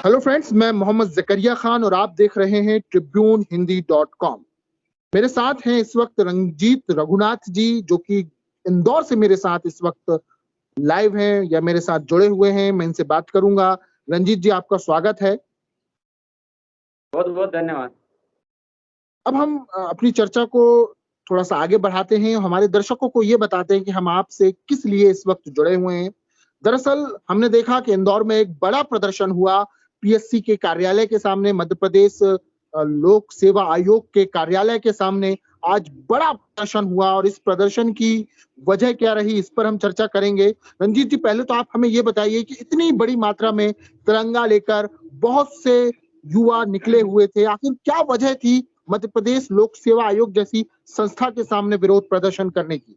Hello friends, मैं मोहम्मद जकरिया खान और आप देख रहे हैं ट्रिब्यून हिंदी.com। मेरे साथ हैं इस वक्त रंजीत रघुनाथ जी, जो कि इंदौर से मेरे साथ इस वक्त लाइव हैं या मेरे साथ जुड़े हुए हैं। मैं इनसे बात करूंगा। रंजीत जी, आपका स्वागत है। बहुत बहुत धन्यवाद। अब हम अपनी चर्चा को थोड़ा सा आगे बढ़ाते हैं। हमारे दर्शकों को ये बताते हैं कि हम आपसे किस लिए इस वक्त जुड़े हुए हैं। दरअसल हमने देखा कि इंदौर में एक बड़ा प्रदर्शन हुआ पीएससी के कार्यालय के सामने, मध्य प्रदेश लोक सेवा आयोग के कार्यालय के सामने आज बड़ा प्रदर्शन हुआ। और इस प्रदर्शन की वजह क्या रही, इस पर हम चर्चा करेंगे। रंजीत जी, पहले तो आप हमें ये बताइए कि इतनी बड़ी मात्रा में तिरंगा लेकर बहुत से युवा निकले हुए थे, आखिर क्या वजह थी मध्य प्रदेश लोक सेवा आयोग जैसी संस्था के सामने विरोध प्रदर्शन करने की?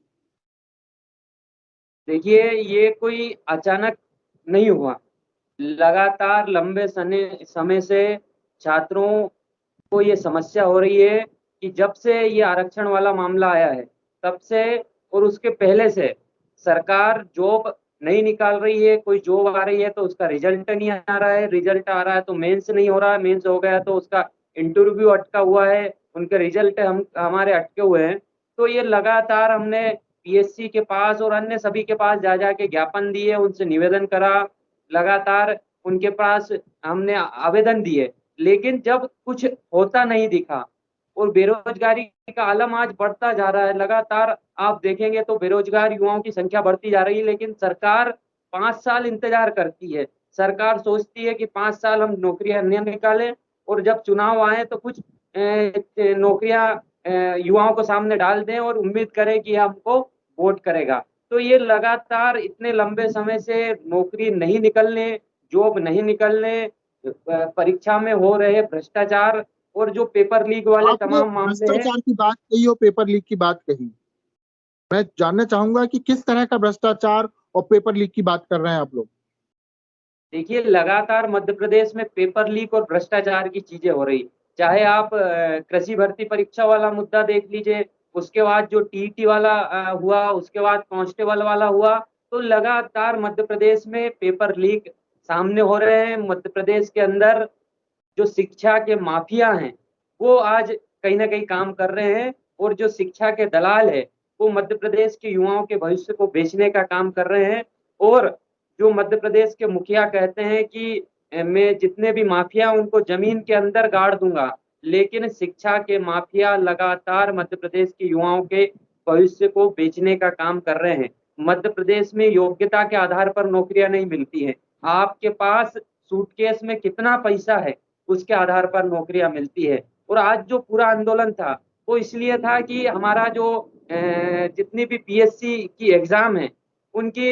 देखिए, ये कोई अचानक नहीं हुआ। लगातार लंबे समय से छात्रों को ये समस्या हो रही है कि जब से ये आरक्षण वाला मामला आया है तब से और उसके पहले से सरकार जॉब नहीं निकाल रही है। कोई जॉब आ रही है तो उसका रिजल्ट नहीं आ रहा है, रिजल्ट आ रहा है तो मेंस नहीं हो रहा है, मेंस हो गया तो उसका इंटरव्यू अटका हुआ है, उनके रिजल्ट हमारे अटके हुए हैं। तो ये लगातार हमने पीएससी के पास और अन्य सभी के पास जा के ज्ञापन दिए, उनसे निवेदन करा, लगातार उनके पास हमने आवेदन दिए, लेकिन जब कुछ होता नहीं दिखा और बेरोजगारी का आलम आज बढ़ता जा रहा है। लगातार आप देखेंगे तो बेरोजगार युवाओं की संख्या बढ़ती जा रही है, लेकिन सरकार 5 साल इंतजार करती है। सरकार सोचती है कि 5 साल हम नौकरियां नहीं निकालें और जब चुनाव आए तो कुछ नौकरियां युवाओं को सामने डाल दें और उम्मीद करें कि हमको वोट करेगा। तो ये लगातार इतने लंबे समय से नौकरी नहीं निकलने, जॉब नहीं निकलने, परीक्षा में हो रहे भ्रष्टाचार और जो पेपर लीक वाले आपने तमाम मामले हैं। भ्रष्टाचार की बात कही और पेपर लीक की बात कही, मैं जानना चाहूंगा कि किस तरह का भ्रष्टाचार और पेपर लीक की बात कर रहे हैं आप लोग? देखिए, लगातार मध्य प्रदेश में पेपर लीक और भ्रष्टाचार की चीजें हो रही। चाहे आप कृषि भर्ती परीक्षा वाला मुद्दा देख लीजिए, उसके बाद जो टीईटी वाला हुआ, उसके बाद कांस्टेबल वाला हुआ। तो लगातार मध्य प्रदेश में पेपर लीक सामने हो रहे हैं। मध्य प्रदेश के अंदर जो शिक्षा के माफिया हैं वो आज कहीं ना कहीं काम कर रहे हैं, और जो शिक्षा के दलाल है वो मध्य प्रदेश के युवाओं के भविष्य को बेचने का काम कर रहे हैं। और जो मध्य प्रदेश के मुखिया कहते हैं कि मैं जितने भी माफिया उनको जमीन के अंदर गाड़ दूंगा, लेकिन शिक्षा के माफिया लगातार मध्य प्रदेश के युवाओं के भविष्य को बेचने का काम कर रहे हैं। मध्य प्रदेश में योग्यता के आधार पर नौकरियां नहीं मिलती हैं। आपके पास सूटकेस में कितना पैसा है उसके आधार पर नौकरियां मिलती है। और आज जो पूरा आंदोलन था वो इसलिए था कि हमारा जो जितनी भी पीएससी की एग्जाम है उनकी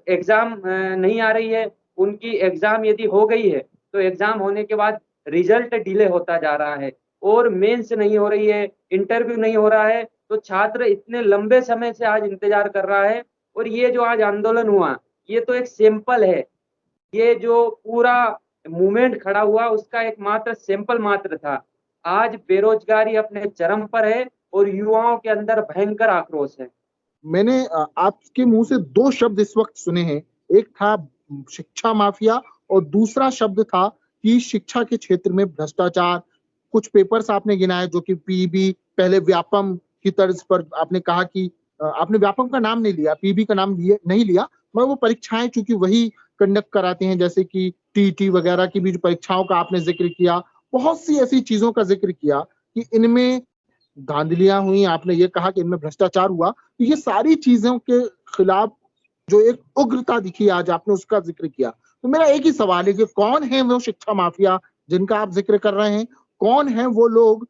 एग्जाम नहीं आ रही है। उनकी एग्जाम यदि हो गई है तो एग्जाम होने के बाद रिजल्ट डिले होता जा रहा है, और मेंस नहीं हो रही है, इंटरव्यू नहीं हो रहा है। तो छात्र इतने लंबे समय से आज इंतजार कर रहा है। और ये जो आज आंदोलन हुआ ये तो एक सैंपल है। ये जो पूरा मूवमेंट खड़ा हुआ उसका एक मात्र सैंपल मात्र था। आज बेरोजगारी अपने चरम पर है और युवाओं के अंदर भयंकर आक्रोश है। मैंने आपके मुंह से दो शब्द इस वक्त सुने हैं। एक था शिक्षा माफिया और दूसरा शब्द था कि शिक्षा के क्षेत्र में भ्रष्टाचार। कुछ पेपर्स आपने गिनाए जो कि पीईबी, पहले व्यापम की तर्ज पर आपने कहा कि आपने व्यापम का नाम नहीं लिया, पीईबी का नाम नहीं लिया, मगर वो परीक्षाएं चूंकि वही कंडक्ट कराते हैं, जैसे कि टीईटी वगैरह की भी जो परीक्षाओं का आपने जिक्र किया, बहुत सी ऐसी चीजों का जिक्र किया कि इनमें धांधलियां हुई। आपने ये कहा कि इनमें भ्रष्टाचार हुआ। तो ये सारी चीजों के खिलाफ जो एक उग्रता दिखी आज, आपने उसका जिक्र किया। तो मेरा एक ही सवाल है कि कौन है वो शिक्षा माफिया जिनका आप जिक्र कर रहे हैं? कौन है वो लोग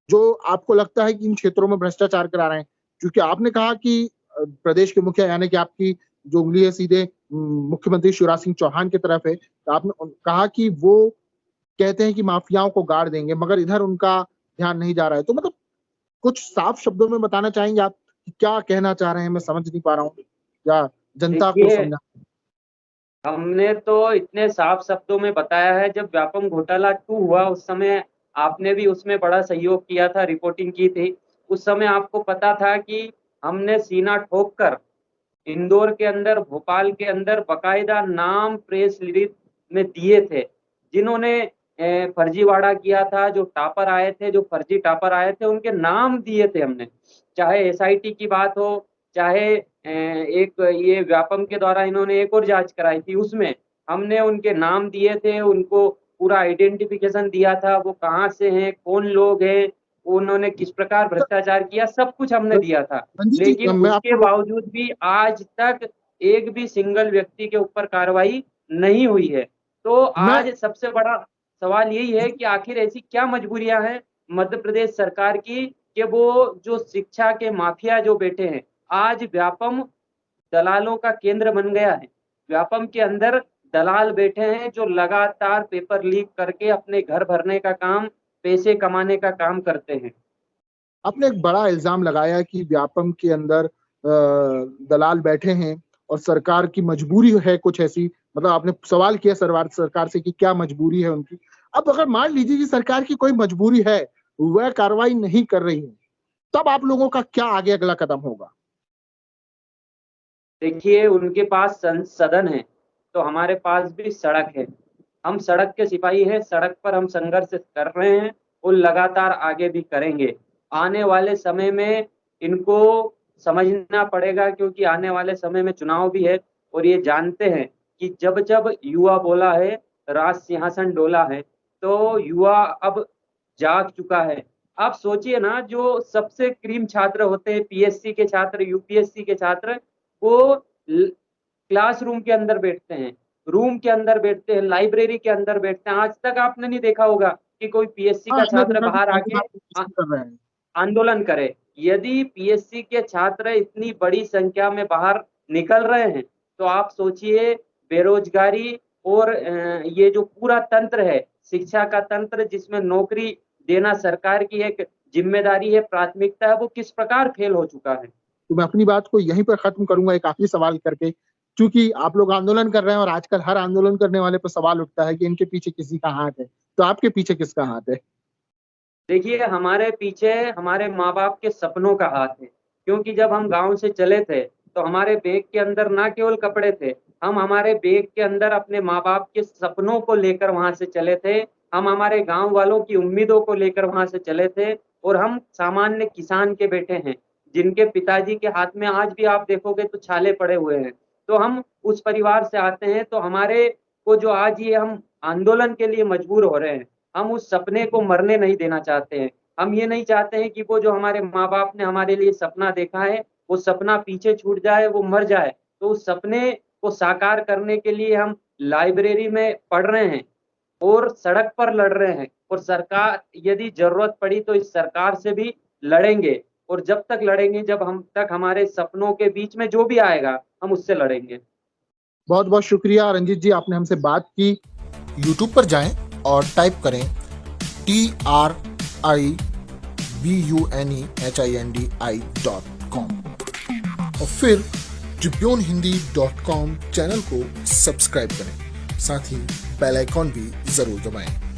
जो आपको लगता है कि इन क्षेत्रों में भ्रष्टाचार करा रहे हैं? क्योंकि आपने कहा कि प्रदेश के मुखिया, यानी कि आपकी जो उंगली है सीधे मुख्यमंत्री शिवराज सिंह चौहान की तरफ है, तो आपने कहा कि वो कहते हैं कि माफियाओं को गाड़ देंगे, मगर इधर उनका ध्यान नहीं जा रहा है। तो मतलब कुछ साफ शब्दों में बताना चाहेंगे आप कि क्या कहना चाह रहे हैं? मैं समझ नहीं पा रहा हूँ, या जनता को देखिए, समझा? हमने तो इतने साफ शब्दों में बताया है। जब व्यापम घोटाला 2 हुआ उस समय आपने भी उसमें बड़ा सहयोग किया था, रिपोर्टिंग की थी। उस समय आपको पता था कि हमने सीना ठोक कर इंदौर के अंदर, भोपाल के अंदर बकायदा नाम प्रेस रिलीज में दिए थे जिन्होंने फर्जीवाड़ा किया था, जो टॉपर आए थे, जो फर्जी टॉपर आए थे, उनके नाम दिए थे हमने। चाहे एसआईटी की बात हो, चाहे एक ये व्यापम के द्वारा इन्होंने एक और जाँच कराई थी, उसमें हमने उनके नाम दिए थे, उनको पूरा आइडेंटिफ़िकेशन दिया था, वो कहाँ से हैं, कौन लोग हैं, उन्होंने किस प्रकार भ्रष्टाचार किया, सब कुछ हमने दिया था। रंजीत जी, लेकिन मैं उसके आपको बावजूद भी आज तक एक भी सिंगल व्यक्ति के ऊपर कार्रवाई नहीं हुई है। तो मैं आज सबसे बड़ा सवाल यही है कि आखिर ऐसी क्या मजबूरियाँ हैं मध्य प्रदेश सरकार की कि वो जो शिक्षा के माफिया जो बैठे हैं, आज व्यापम दलालों का केंद्र बन गया है। व्यापम के अंदर दलाल बैठे हैं जो लगातार पेपर लीक करके अपने घर भरने का काम, पैसे कमाने का काम करते हैं। आपने एक बड़ा इल्ज़ाम लगाया कि व्यापम के अंदर दलाल बैठे हैं और सरकार की मजबूरी है कुछ ऐसी, मतलब आपने सवाल किया सरकार से कि क्या मजबूरी है उनकी। अब अगर मान लीजिए कि सरकार की कोई मजबूरी है, वह कार्रवाई नहीं कर रही है, तब आप लोगों का क्या आगे अगला कदम होगा? देखिए, उनके पास सदन है, तो हमारे पास भी सड़क है। हम सड़क के सिपाही हैं, सड़क पर हम संघर्ष कर रहे हैं और लगातार आगे भी करेंगे। आने वाले समय में इनको समझना पड़ेगा क्योंकि आने वाले समय में चुनाव भी है और ये जानते हैं कि जब-जब युवा बोला है, राज सिंहासन डोला है, तो युवा अब जाग चुका है। आप सोचिए ना जो सबसे क्रीम छात्र होते हैं, पीएससी के छात्र, यूपीएससी के छात्र, वो क्लासरूम के अंदर बैठते हैं, रूम के अंदर बैठते हैं, लाइब्रेरी के अंदर बैठते हैं। आज तक आपने नहीं देखा होगा कि कोई पीएससी हाँ, का हमने छात्र देखा कि बाहर आके प्रतिवाद कर रहे हैं। आंदोलन करे। यदि पीएससी के छात्र इतनी बड़ी संख्या में बाहर निकल रहे हैं, तो आप सोचिए बेरोजगारी और ये जो पूरा तंत्र है, शिक्षा का तंत्र जिसमें नौकरी देना सरकार की एक ज़िम्मेदारी है, प्राथमिकता है, वो किस प्रकार फेल हो चुका है। तो मैं अपनी बात को यहीं पर खत्म करूँगा एक आखिरी सवाल करके, क्योंकि आप लोग आंदोलन कर रहे हैं और आजकल हर आंदोलन करने वाले पे सवाल उठता है कि इनके पीछे किसी का हाथ है। तो आपके पीछे किसका हाथ है? देखिए, हमारे पीछे हमारे माँ-बाप के सपनों का हाथ है, क्योंकि जब हम गाँव से चले थे, तो हमारे बैग के अंदर ना केवल कपड़े थे, हम हमारे बैग के अंदर अपने माँ-बाप के सपनों को लेकर वहाँ से चले थे। हम हमारे गाँव वालों की उम्मीदों को लेकर वहाँ से चले थे और हम सामान्य किसान के बेटे हैं, जिनके पिताजी के हाथ में आज भी आप देखोगे तो छाले पड़े हुए हैं। तो हम उस परिवार से आते हैं, तो हमारे को जो आज ये हम आंदोलन के लिए मजबूर हो रहे हैं, हम उस सपने को मरने नहीं देना चाहते हैं। हम ये नहीं चाहते हैं कि वो जो हमारे माँ-बाप ने हमारे लिए सपना देखा है, वो सपना पीछे छूट जाए, वो मर जाए। तो उस सपने को साकार करने के लिए हम लाइब्रेरी में पढ़ रहे हैं और सड़क पर लड़ रहे हैं और सरकार यदि ज़रूरत पड़ी तो इस सरकार से भी लड़ेंगे और जब तक लड़ेंगे जब हम तक हमारे सपनों के बीच में जो भी आएगा, हम उससे लड़ेंगे। बहुत-बहुत शुक्रिया रंजीत जी, आपने हमसे बात की। यूट्यूब पर जाएं और टाइप करें TRIBUNEHINDI.com और फिर tribunehindi.com चैनल को सब्सक्राइब करें, साथ ही बेल आइकॉन भी जरूर दबाएं।